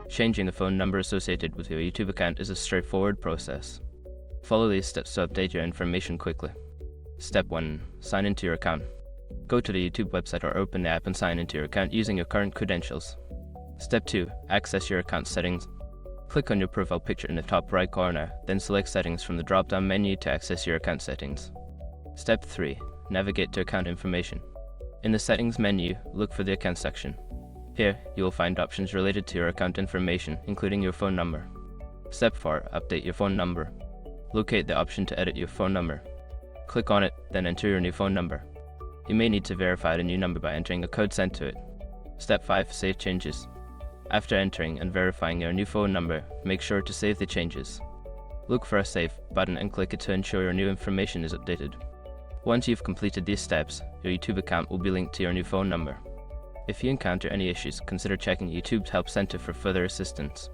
Changing the phone number associated with your YouTube account is a straightforward process. Follow these steps to update your information quickly. Step 1. Sign into your account. Go to the YouTube website or open the app and sign into your account using your current credentials. Step 2. Access your account settings. Click on your profile picture in the top right corner, then select Settings from the drop-down menu to access your account settings. Step 3. Navigate to account information. In the Settings menu, look for the Account section. Here, you will find options related to your account information, including your phone number. Step 4. Update your phone number. Locate the option to edit your phone number. Click on it, then enter your new phone number. You may need to verify the new number by entering a code sent to it. Step 5. Save changes. After entering and verifying your new phone number, make sure to save the changes. Look for a Save button and click it to ensure your new information is updated. Once you've completed these steps, your YouTube account will be linked to your new phone number. If you encounter any issues, consider checking YouTube's Help Center for further assistance.